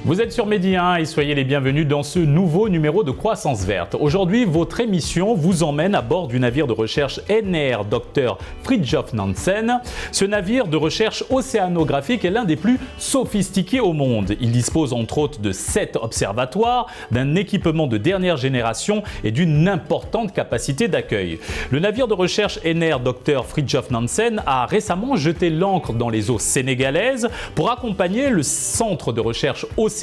Vous êtes sur Midi 1 et soyez les bienvenus dans ce nouveau numéro de Croissance Verte. Aujourd'hui, votre émission vous emmène à bord du navire de recherche NR Dr Fridtjof Nansen. Ce navire de recherche océanographique est l'un des plus sophistiqués au monde. Il dispose entre autres de 7 observatoires, d'un équipement de dernière génération et d'une importante capacité d'accueil. Le navire de recherche NR Dr Fridtjof Nansen a récemment jeté l'ancre dans les eaux sénégalaises pour accompagner le centre de recherche océanographique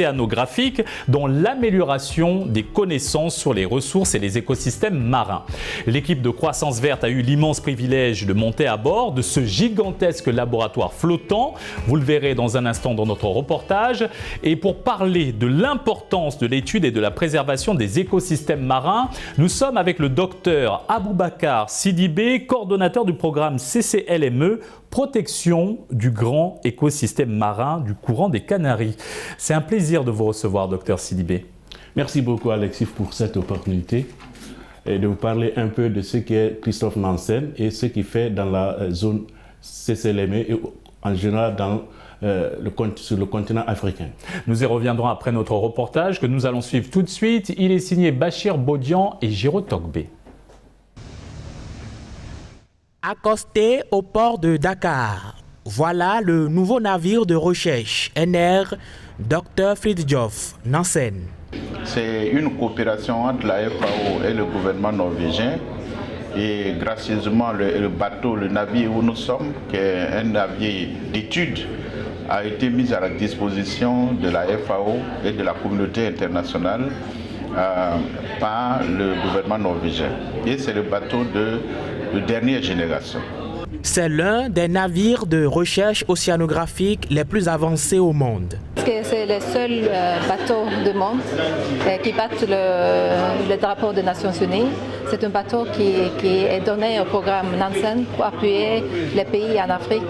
dans l'amélioration des connaissances sur les ressources et les écosystèmes marins. L'équipe de Croissance Verte a eu l'immense privilège de monter à bord de ce gigantesque laboratoire flottant. Vous le verrez dans un instant dans notre reportage. Et pour parler de l'importance de l'étude et de la préservation des écosystèmes marins, nous sommes avec le docteur Aboubacar Sidibé, coordonnateur du programme CCLME, protection du grand écosystème marin du courant des Canaries. C'est un plaisir de vous recevoir, docteur Sidibé. Merci beaucoup, Alexis, pour cette opportunité et de vous parler un peu de ce qu'est Fridtjof Nansen et ce qu'il fait dans la zone CCLME et en général sur le continent africain. Nous y reviendrons après notre reportage que nous allons suivre tout de suite. Il est signé Bachir Bodian et Giro Togbe. Accosté au port de Dakar, voilà le nouveau navire de recherche NR Dr Fridtjof Nansen. C'est une coopération entre la FAO et le gouvernement norvégien. Et gracieusement, le navire où nous sommes, qui est un navire d'études, a été mis à la disposition de la FAO et de la communauté internationale par le gouvernement norvégien. Et c'est le bateau de dernière génération. C'est l'un des navires de recherche océanographique les plus avancés au monde. C'est le seul bateau du monde qui bat le drapeau des Nations Unies. C'est un bateau qui est donné au programme Nansen pour appuyer les pays en Afrique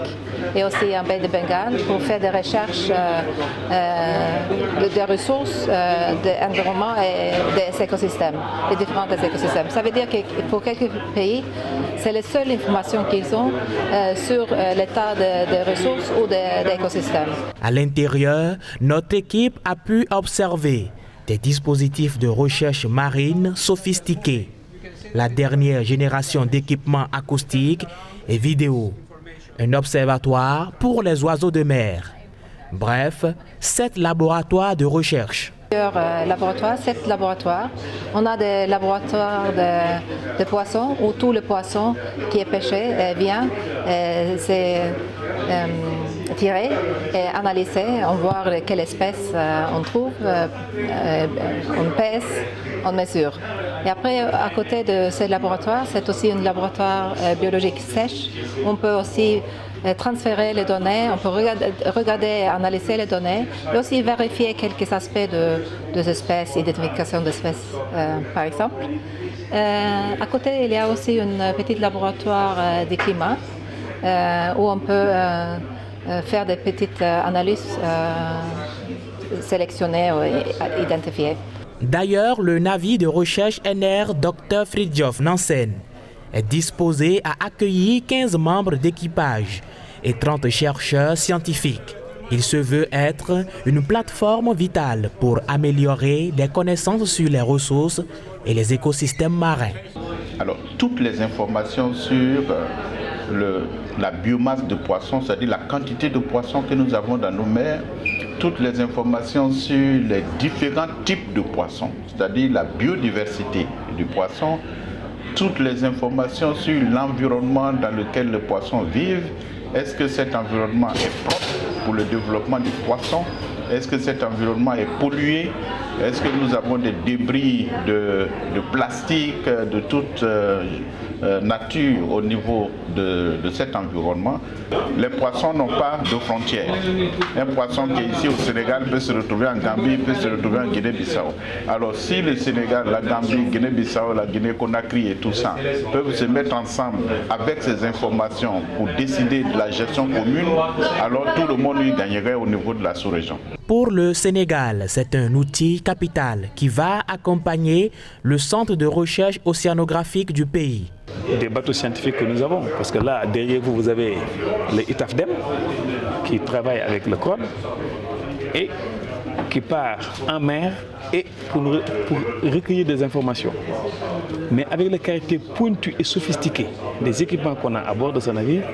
et aussi en baie de Bengale pour faire des recherches des ressources, de l'environnement et des écosystèmes, les différents écosystèmes. Ça veut dire que pour quelques pays, c'est la seule information qu'ils ont sur l'état des ressources ou des écosystèmes. À l'intérieur, notre équipe a pu observer des dispositifs de recherche marine sophistiqués, la dernière génération d'équipements acoustiques et vidéo, un observatoire pour les oiseaux de mer. Bref, 7 laboratoires de recherche. 7 laboratoires. On a des laboratoires de poissons où tout le poisson qui est pêché vient, c'est tiré et analysé. On voit quelle espèce on trouve, on pèse, on mesure. Et après, à côté de ces laboratoires, c'est aussi un laboratoire biologique sèche. On peut aussi transférer les données, on peut regarder, analyser les données et aussi vérifier quelques aspects des espèces, identification d'espèces par exemple. À côté, il y a aussi un petit laboratoire de climat où on peut faire des petites analyses sélectionnées et identifiées. D'ailleurs, le navire de recherche NR Dr Fridtjof Nansen est disposé à accueillir 15 membres d'équipage et 30 chercheurs scientifiques. Il se veut être une plateforme vitale pour améliorer les connaissances sur les ressources et les écosystèmes marins. Alors, toutes les informations sur la biomasse de poissons, c'est-à-dire la quantité de poissons que nous avons dans nos mers, toutes les informations sur les différents types de poissons, c'est-à-dire la biodiversité du poisson, toutes les informations sur l'environnement dans lequel les poissons vivent. Est-ce que cet environnement est propre pour le développement du poisson? Est-ce que cet environnement est pollué? Est-ce que nous avons des débris de plastique, de toute nature au niveau de cet environnement? Les poissons n'ont pas de frontières. Un poisson qui est ici au Sénégal peut se retrouver en Gambie, peut se retrouver en Guinée-Bissau. Alors si le Sénégal, la Gambie, Guinée-Bissau, la Guinée-Conakry et tout ça peuvent se mettre ensemble avec ces informations pour décider de la gestion commune, alors tout le monde y gagnerait au niveau de la sous-région. Pour le Sénégal, c'est un outil capital qui va accompagner le centre de recherche océanographique du pays. Des bateaux scientifiques que nous avons, parce que là, derrière vous, vous avez le ITAFDEM qui travaille avec le COD et qui part en mer et pour recueillir des informations. Mais avec le caractère pointu et sophistiqué des équipements qu'on a à bord de ce navire,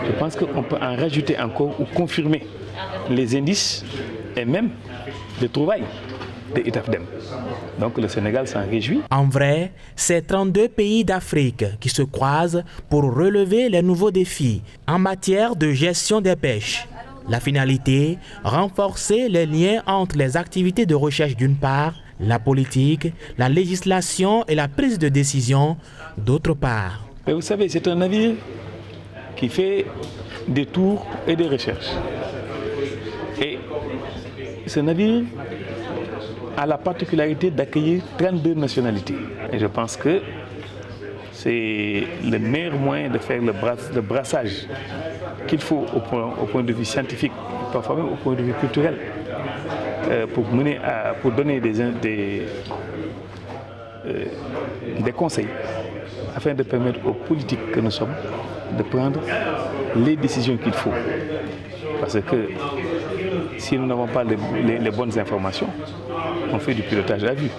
je pense qu'on peut en rajouter encore ou confirmer les indices et même les trouvailles de Itafdem. Donc le Sénégal s'en réjouit. En vrai, c'est 32 pays d'Afrique qui se croisent pour relever les nouveaux défis en matière de gestion des pêches. La finalité, renforcer les liens entre les activités de recherche d'une part, la politique, la législation et la prise de décision d'autre part. Mais vous savez, c'est un navire qui fait des tours et des recherches. Et ce navire a la particularité d'accueillir 32 nationalités. Et je pense que c'est le meilleur moyen de faire le brassage qu'il faut au point de vue scientifique, parfois même au point de vue culturel, pour donner des conseils afin de permettre aux politiques que nous sommes de prendre les décisions qu'il faut. Parce que si nous n'avons pas les bonnes informations, on fait du pilotage à vue.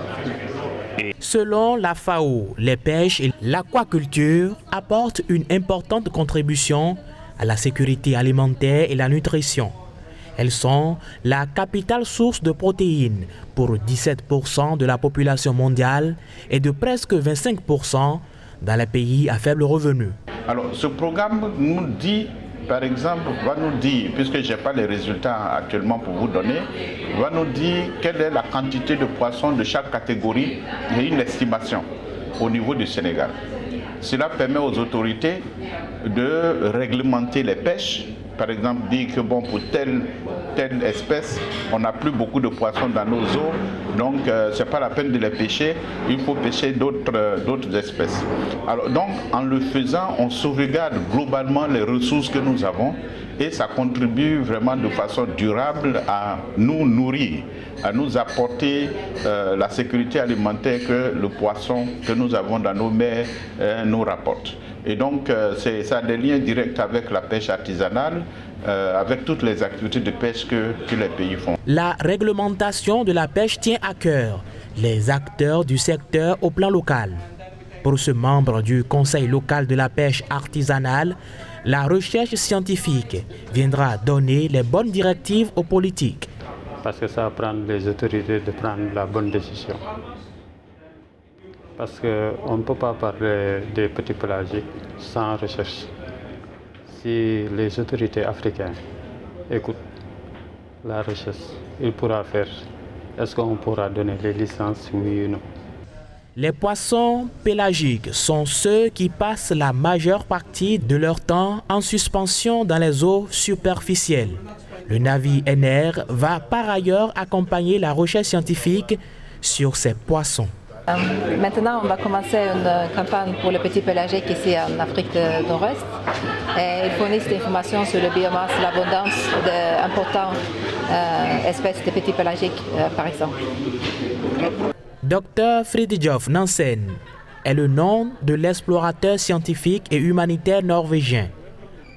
Selon la FAO, les pêches et l'aquaculture apportent une importante contribution à la sécurité alimentaire et la nutrition. Elles sont la capitale source de protéines pour 17% de la population mondiale et de presque 25% dans les pays à faible revenu. Alors ce programme nous dit, par exemple, va nous dire, puisque je n'ai pas les résultats actuellement pour vous donner, va nous dire quelle est la quantité de poissons de chaque catégorie. Il y a une estimation au niveau du Sénégal. Cela permet aux autorités de réglementer les pêches. Par exemple, dire que bon, pour telle espèce, on n'a plus beaucoup de poissons dans nos eaux, donc ce n'est pas la peine de les pêcher, il faut pêcher d'autres espèces. Alors, donc, en le faisant, on sauvegarde globalement les ressources que nous avons et ça contribue vraiment de façon durable à nous nourrir, à nous apporter la sécurité alimentaire que le poisson que nous avons dans nos mers nous rapporte. Et donc, ça a des liens directs avec la pêche artisanale, avec toutes les activités de pêche que les pays font. La réglementation de la pêche tient à cœur les acteurs du secteur au plan local. Pour ce membre du Conseil local de la pêche artisanale, la recherche scientifique viendra donner les bonnes directives aux politiques. Parce que ça va prendre les autorités de prendre la bonne décision. Parce qu'on ne peut pas parler des petits pélagiques sans recherche. Si les autorités africaines écoutent la recherche, ils pourront faire. Est-ce qu'on pourra donner les licences, oui ou non? Les poissons pélagiques sont ceux qui passent la majeure partie de leur temps en suspension dans les eaux superficielles. Le navire NR va par ailleurs accompagner la recherche scientifique sur ces poissons. Maintenant, on va commencer une campagne pour le petit pélagique ici en Afrique de Nord-Est. Ils fournissent des informations sur le biomasse, l'abondance d'importantes espèces de petits pélagiques, par exemple. Dr Fridtjof Nansen est le nom de l'explorateur scientifique et humanitaire norvégien.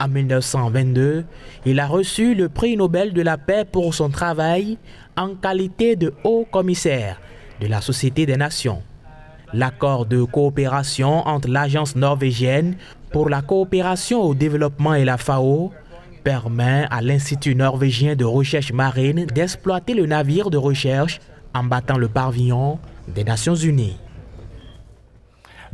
En 1922, il a reçu le prix Nobel de la paix pour son travail en qualité de haut commissaire de la Société des Nations. L'accord de coopération entre l'Agence norvégienne pour la coopération au développement et la FAO permet à l'Institut norvégien de recherche marine d'exploiter le navire de recherche en battant le pavillon des Nations Unies.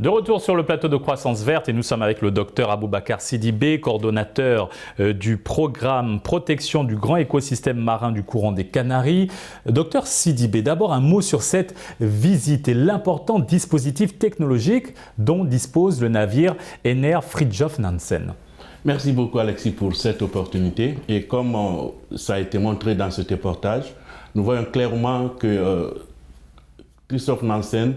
De retour sur le plateau de Croissance Verte et nous sommes avec le docteur Aboubacar Sidibé, coordonnateur du programme Protection du grand écosystème marin du courant des Canaries. Docteur Sidibé, d'abord un mot sur cette visite et l'important dispositif technologique dont dispose le navire NR Fridtjof Nansen. Merci beaucoup Alexis pour cette opportunité et comme ça a été montré dans ce reportage, nous voyons clairement que Fridtjof Nansen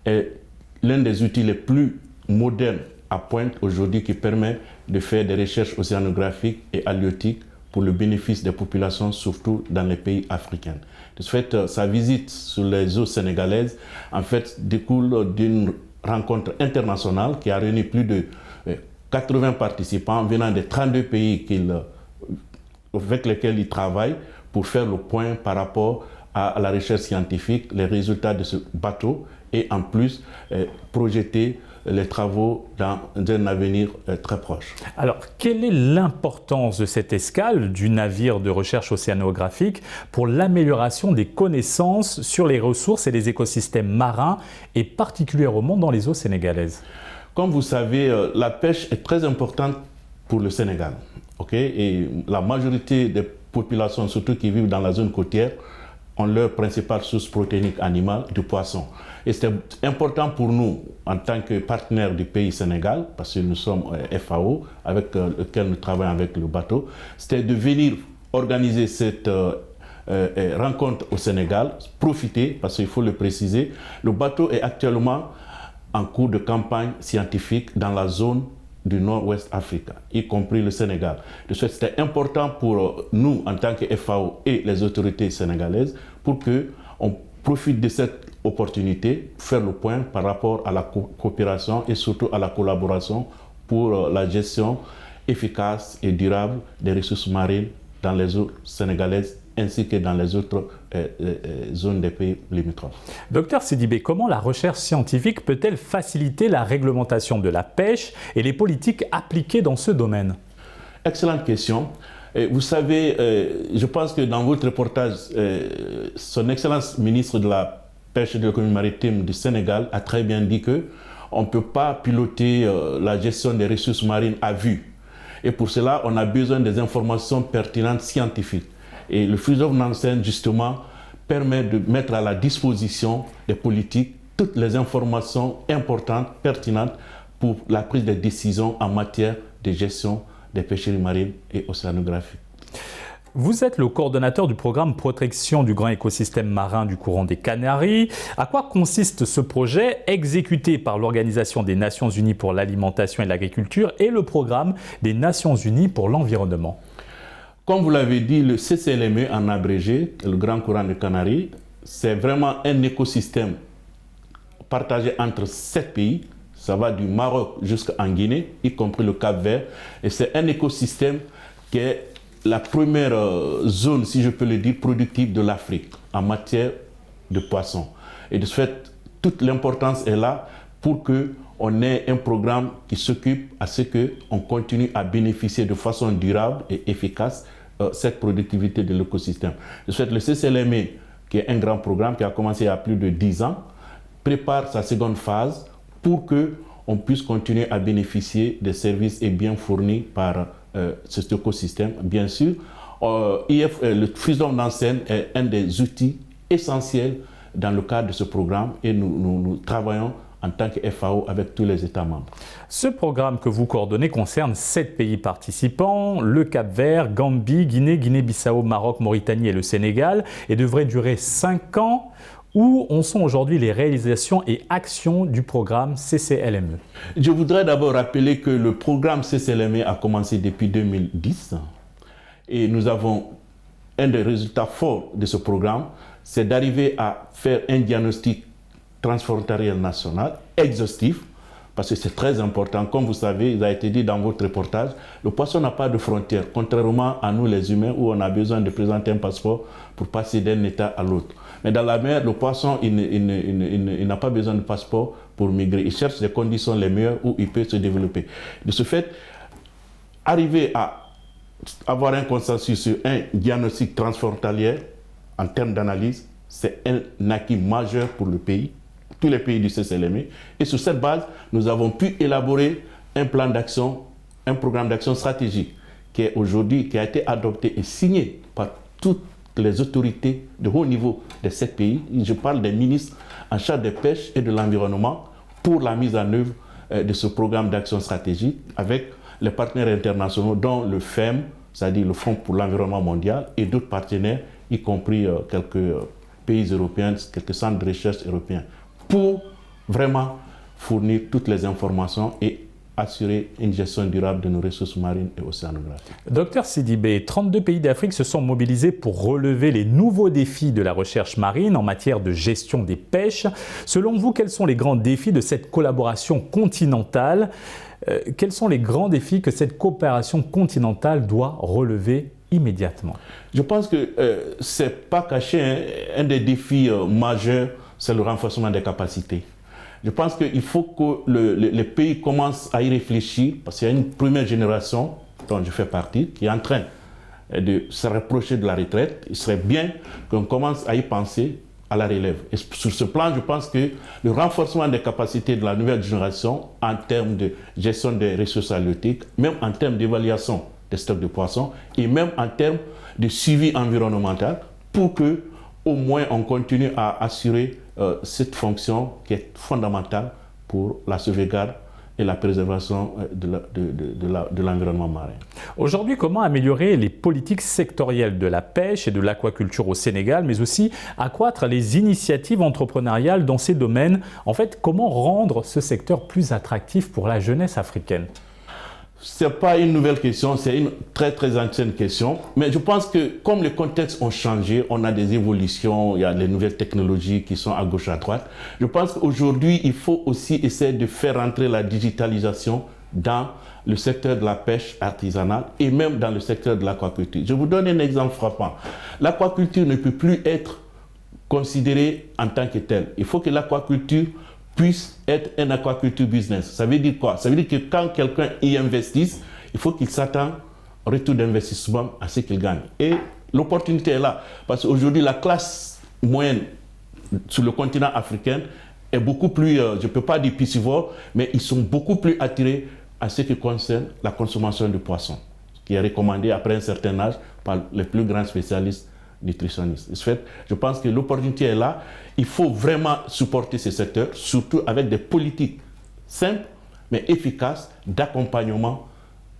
est l'un des outils les plus modernes à pointe aujourd'hui qui permet de faire des recherches océanographiques et halieutiques pour le bénéfice des populations, surtout dans les pays africains. De ce fait, sa visite sur les eaux sénégalaises en fait, découle d'une rencontre internationale qui a réuni plus de 80 participants venant des 32 pays avec lesquels il travaille pour faire le point par rapport à la recherche scientifique, les résultats de ce bateau et en plus projeter les travaux dans un avenir très proche. Alors, quelle est l'importance de cette escale du navire de recherche océanographique pour l'amélioration des connaissances sur les ressources et les écosystèmes marins et particulièrement dans les eaux sénégalaises? Comme vous savez, la pêche est très importante pour le Sénégal. Et la majorité des populations, surtout qui vivent dans la zone côtière, ont leur principale source protéinique animale du poisson. Et c'est important pour nous, en tant que partenaire du pays Sénégal, parce que nous sommes FAO, avec lequel nous travaillons avec le bateau, c'était de venir organiser cette rencontre au Sénégal, profiter, parce qu'il faut le préciser, le bateau est actuellement en cours de campagne scientifique dans la zone du nord-ouest africain, y compris le Sénégal. De ce fait, c'était important pour nous, en tant que FAO et les autorités sénégalaises, pour qu'on profite de cette opportunité, faire le point par rapport à la coopération et surtout à la collaboration pour la gestion efficace et durable des ressources marines dans les eaux sénégalaises ainsi que dans les autres zones des pays limitrophes. Docteur Sidibé, comment la recherche scientifique peut-elle faciliter la réglementation de la pêche et les politiques appliquées dans ce domaine? Excellente question. Vous savez, je pense que dans votre reportage, son Excellence ministre de la Pêche et de l'économie maritime du Sénégal a très bien dit qu'on ne peut pas piloter la gestion des ressources marines à vue. Et pour cela, on a besoin des informations pertinentes scientifiques. Et le Fridtjof Nansen, justement, permet de mettre à la disposition des politiques toutes les informations importantes, pertinentes pour la prise de décisions en matière de gestion des pêcheries marines et océanographiques. Vous êtes le coordonnateur du programme Protection du grand écosystème marin du courant des Canaries. À quoi consiste ce projet exécuté par l'Organisation des Nations Unies pour l'alimentation et l'agriculture et le programme des Nations Unies pour l'environnement? Comme vous l'avez dit, le CCLME en abrégé, le Grand Courant des Canaries, c'est vraiment un écosystème partagé entre 7 pays. Ça va du Maroc jusqu'en Guinée, y compris le Cap-Vert. Et c'est un écosystème qui est la première zone, si je peux le dire, productive de l'Afrique en matière de poissons. Et de ce fait, toute l'importance est là pour qu'on ait un programme qui s'occupe à ce qu'on continue à bénéficier de façon durable et efficace cette productivité de l'écosystème. De ce fait, le CCLME, qui est un grand programme qui a commencé il y a plus de 10 ans, prépare sa seconde phase pour qu'on puisse continuer à bénéficier des services et biens fournis par cet écosystème. Bien sûr, le Fridtjof Nansen est un des outils essentiels dans le cadre de ce programme et nous travaillons en tant que FAO avec tous les États membres. Ce programme que vous coordonnez concerne 7 pays participants, le Cap-Vert, Gambie, Guinée, Guinée-Bissau, Maroc, Mauritanie et le Sénégal, et devrait durer 5 ans. Où en sont aujourd'hui les réalisations et actions du programme CCLME? Je voudrais d'abord rappeler que le programme CCLME a commencé depuis 2010 et nous avons un des résultats forts de ce programme, c'est d'arriver à faire un diagnostic transfrontalier national exhaustif, parce que c'est très important. Comme vous savez, il a été dit dans votre reportage, le poisson n'a pas de frontières, contrairement à nous les humains où on a besoin de présenter un passeport pour passer d'un état à l'autre. Mais dans la mer, le poisson, il n'a pas besoin de passeport pour migrer. Il cherche les conditions les meilleures où il peut se développer. De ce fait, arriver à avoir un consensus sur un diagnostic transfrontalier en termes d'analyse, c'est un acquis majeur pour le pays, tous les pays du CCLME. Et sur cette base, nous avons pu élaborer un plan d'action, un programme d'action stratégique qui est aujourd'hui, qui a été adopté et signé par toutes les autorités de haut niveau de ces pays. Je parle des ministres en charge des pêches et de l'environnement pour la mise en œuvre de ce programme d'action stratégique avec les partenaires internationaux dont le FEM, c'est-à-dire le Fonds pour l'environnement mondial, et d'autres partenaires, y compris quelques pays européens, quelques centres de recherche européens, pour vraiment fournir toutes les informations et assurer une gestion durable de nos ressources marines et océanographiques. Docteur Sidibé, 32 pays d'Afrique se sont mobilisés pour relever les nouveaux défis de la recherche marine en matière de gestion des pêches. Selon vous, quels sont les grands défis de cette collaboration continentale? Quels sont les grands défis que cette coopération continentale doit relever immédiatement? Je pense que ce n'est pas caché, hein. Un des défis majeurs, c'est le renforcement des capacités. Je pense qu'il faut que les pays commencent à y réfléchir, parce qu'il y a une première génération, dont je fais partie, qui est en train de se rapprocher de la retraite. Il serait bien qu'on commence à y penser à la relève. Et sur ce plan, je pense que le renforcement des capacités de la nouvelle génération en termes de gestion des ressources halieutiques, même en termes d'évaluation des stocks de poissons et même en termes de suivi environnemental, pour que au moins on continue à assurer cette fonction qui est fondamentale pour la sauvegarde et la préservation de l'environnement marin. Aujourd'hui, comment améliorer les politiques sectorielles de la pêche et de l'aquaculture au Sénégal, mais aussi accroître les initiatives entrepreneuriales dans ces domaines? En fait, comment rendre ce secteur plus attractif pour la jeunesse africaine? Ce n'est pas une nouvelle question, c'est une très très ancienne question. Mais je pense que comme les contextes ont changé, on a des évolutions, il y a les nouvelles technologies qui sont à gauche à droite. Je pense qu'aujourd'hui, il faut aussi essayer de faire entrer la digitalisation dans le secteur de la pêche artisanale et même dans le secteur de l'aquaculture. Je vous donne un exemple frappant. L'aquaculture ne peut plus être considérée en tant que telle. Il faut que l'aquaculture puisse être un aquaculture business. Ça veut dire quoi? Ça veut dire que quand quelqu'un y investisse, il faut qu'il s'attende au retour d'investissement à ce qu'il gagne. Et l'opportunité est là. Parce qu'aujourd'hui, la classe moyenne sur le continent africain est beaucoup plus, je ne peux pas dire piscivore, mais ils sont beaucoup plus attirés à ce qui concerne la consommation de poissons, qui est recommandé après un certain âge par les plus grands spécialistes nutritionnistes. En fait, je pense que l'opportunité est là. Il faut vraiment supporter ce secteur, surtout avec des politiques simples mais efficaces d'accompagnement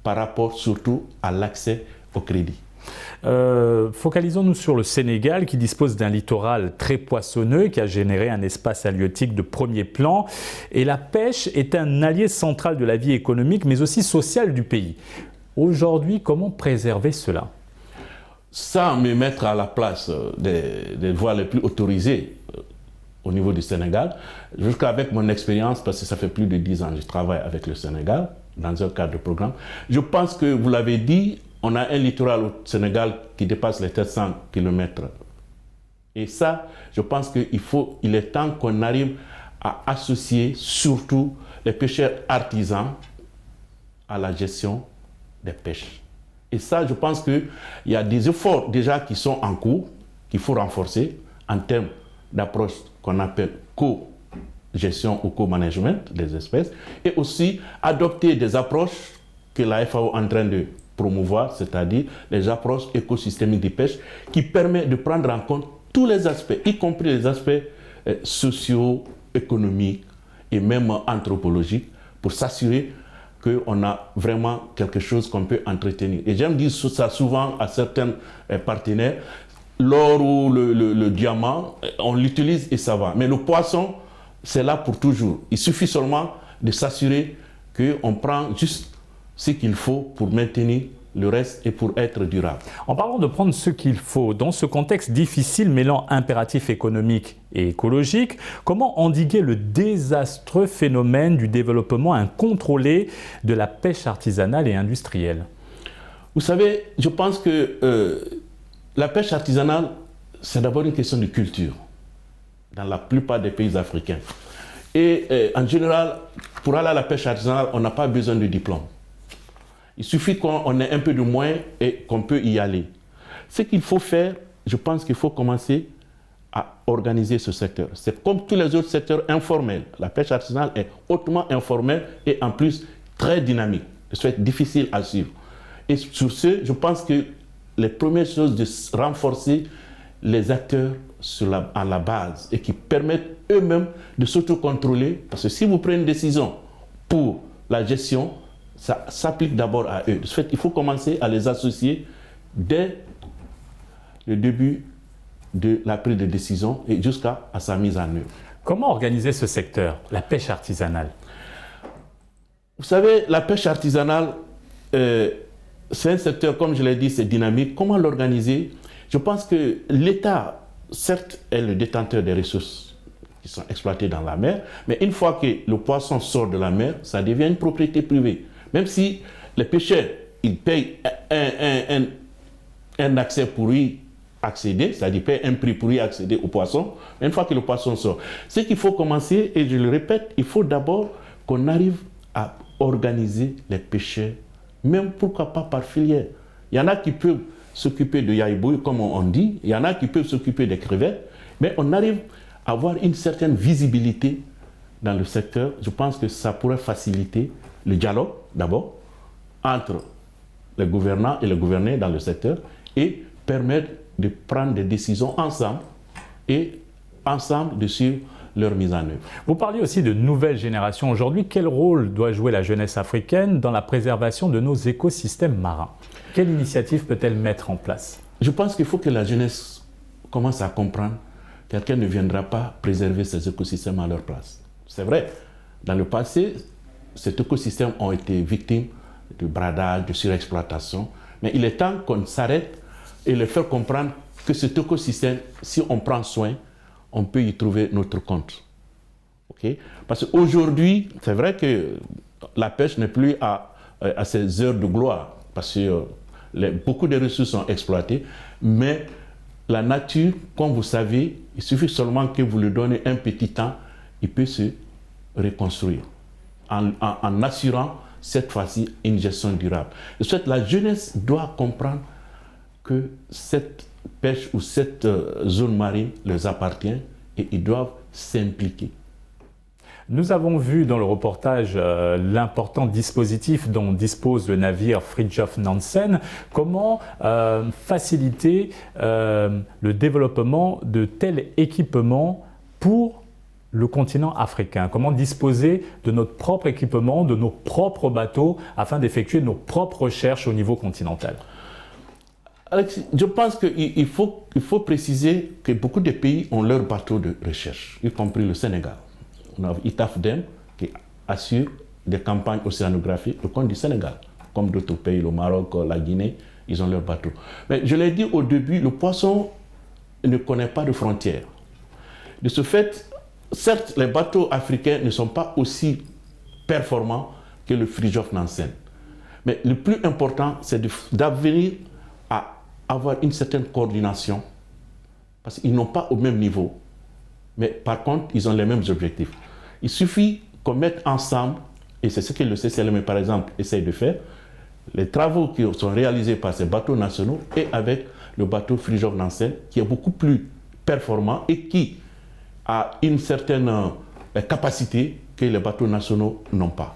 par rapport surtout à l'accès au crédit. Focalisons-nous sur le Sénégal qui dispose d'un littoral très poissonneux qui a généré un espace halieutique de premier plan. Et la pêche est un allié central de la vie économique mais aussi sociale du pays. Aujourd'hui, comment préserver cela? Sans me mettre à la place des voies les plus autorisées au niveau du Sénégal, jusqu'avec mon expérience, parce que ça fait plus de 10 ans que je travaille avec le Sénégal, dans un cadre de programme, je pense que, vous l'avez dit, on a un littoral au Sénégal qui dépasse les 700 km. Et ça, je pense qu'il est temps qu'on arrive à associer surtout les pêcheurs artisans à la gestion des pêches. Et ça, je pense qu'il y a des efforts déjà qui sont en cours, qu'il faut renforcer en termes d'approche qu'on appelle co-gestion ou co-management des espèces, et aussi adopter des approches que la FAO est en train de promouvoir, c'est-à-dire les approches écosystémiques de pêche qui permettent de prendre en compte tous les aspects, y compris les aspects sociaux, économiques et même anthropologiques, pour s'assurer qu'on a vraiment quelque chose qu'on peut entretenir. Et j'aime dire ça souvent à certains partenaires, l'or ou le diamant, on l'utilise et ça va. Mais le poisson, c'est là pour toujours. Il suffit seulement de s'assurer qu'on prend juste ce qu'il faut pour maintenir le reste et pour être durable. En parlant de prendre ce qu'il faut, dans ce contexte difficile mêlant impératifs économiques et écologiques, comment endiguer le désastreux phénomène du développement incontrôlé de la pêche artisanale et industrielle? Vous savez, je pense que la pêche artisanale, c'est d'abord une question de culture dans la plupart des pays africains. Et en général, pour aller à la pêche artisanale, on n'a pas besoin de diplôme. Il suffit qu'on ait un peu de moyens et qu'on peut y aller. Ce qu'il faut faire, je pense qu'il faut commencer à organiser ce secteur. C'est comme tous les autres secteurs informels. La pêche artisanale est hautement informelle et en plus très dynamique. C'est difficile à suivre. Et sur ce, je pense que les premières choses de renforcer les acteurs à la base et qui permettent eux-mêmes de s'autocontrôler. Parce que si vous prenez une décision pour la gestion, ça s'applique d'abord à eux. De ce fait, il faut commencer à les associer dès le début de la prise de décision et jusqu'à sa mise en œuvre. Comment organiser ce secteur, la pêche artisanale? Vous savez, la pêche artisanale, c'est un secteur, comme je l'ai dit, c'est dynamique. Comment l'organiser? Je pense que l'État, certes, est le détenteur des ressources qui sont exploitées dans la mer, mais une fois que le poisson sort de la mer, ça devient une propriété privée. Même si les pêcheurs, ils payent un accès pour y accéder, c'est-à-dire payer un prix pour y accéder au poisson, une fois que le poisson sort. Ce qu'il faut commencer, et je le répète, il faut d'abord qu'on arrive à organiser les pêcheurs, même pourquoi pas par filière. Il y en a qui peuvent s'occuper de yaïbouille, comme on dit, il y en a qui peuvent s'occuper des crevettes, mais on arrive à avoir une certaine visibilité dans le secteur. Je pense que ça pourrait faciliter le dialogue, d'abord, entre les gouvernants et les gouvernés dans le secteur, et permettre de prendre des décisions ensemble et ensemble de suivre leur mise en œuvre. Vous parliez aussi de nouvelles générations aujourd'hui. Quel rôle doit jouer la jeunesse africaine dans la préservation de nos écosystèmes marins? Quelle initiative peut-elle mettre en place? Je pense qu'il faut que la jeunesse commence à comprendre que quelqu'un ne viendra pas préserver ces écosystèmes à leur place. C'est vrai, dans le passé, ces écosystèmes ont été victimes de bradage, de surexploitation, mais il est temps qu'on s'arrête et leur faire comprendre que cet écosystème, si on prend soin, on peut y trouver notre compte. Okay? Parce qu'aujourd'hui, c'est vrai que la pêche n'est plus à ses heures de gloire, parce que beaucoup de ressources sont exploitées, mais la nature, comme vous savez, il suffit seulement que vous lui donnez un petit temps, il peut se reconstruire en assurant cette fois-ci une gestion durable. Et soit la jeunesse doit comprendre que cette pêche ou cette zone marine leur appartient et ils doivent s'impliquer. Nous avons vu dans le reportage l'important dispositif dont dispose le navire Fridtjof Nansen. Comment faciliter le développement de tels équipements pour le continent africain? Comment disposer de notre propre équipement, de nos propres bateaux afin d'effectuer nos propres recherches au niveau continental? Alex, je pense qu'il faut préciser que beaucoup de pays ont leurs bateaux de recherche, y compris le Sénégal. On a ITAFDEM qui assure des campagnes océanographiques au compte du Sénégal, comme d'autres pays, le Maroc, la Guinée, ils ont leurs bateaux. Mais je l'ai dit au début, le poisson ne connaît pas de frontières. De ce fait, certes, les bateaux africains ne sont pas aussi performants que le Fridtjof Nansen. Mais le plus important, c'est d'avenir à avoir une certaine coordination, parce qu'ils n'ont pas au même niveau, mais par contre, ils ont les mêmes objectifs. Il suffit qu'on mette ensemble, et c'est ce que le CCLM, par exemple, essaye de faire, les travaux qui sont réalisés par ces bateaux nationaux et avec le bateau Fridtjof Nansen, qui est beaucoup plus performant et qui a une certaine capacité que les bateaux nationaux n'ont pas.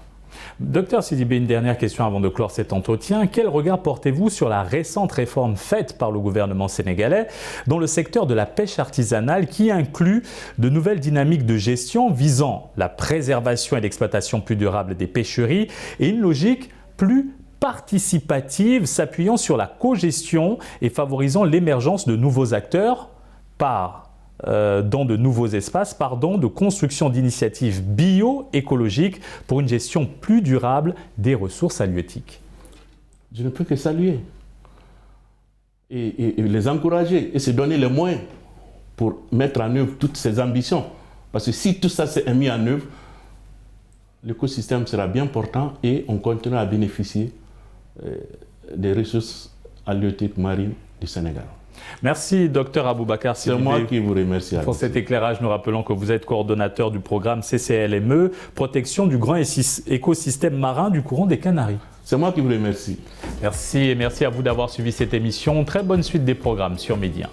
Docteur Sidibé, une dernière question avant de clore cet entretien. Quel regard portez-vous sur la récente réforme faite par le gouvernement sénégalais dans le secteur de la pêche artisanale qui inclut de nouvelles dynamiques de gestion visant la préservation et l'exploitation plus durable des pêcheries et une logique plus participative s'appuyant sur la cogestion et favorisant l'émergence de nouveaux acteurs dans de nouveaux espaces, de construction d'initiatives bio-écologiques pour une gestion plus durable des ressources halieutiques? Je ne peux que saluer et les encourager et se donner les moyens pour mettre en œuvre toutes ces ambitions. Parce que si tout ça s'est mis en œuvre, l'écosystème sera bien portant et on continuera à bénéficier des ressources halieutiques marines du Sénégal. Merci, Dr Aboubacar Sidibé. C'est moi qui vous remercie. Pour cet éclairage, nous rappelons que vous êtes coordonnateur du programme CCLME, protection du grand écosystème marin du courant des Canaries. C'est moi qui vous remercie. Merci et merci à vous d'avoir suivi cette émission. Très bonne suite des programmes sur Média.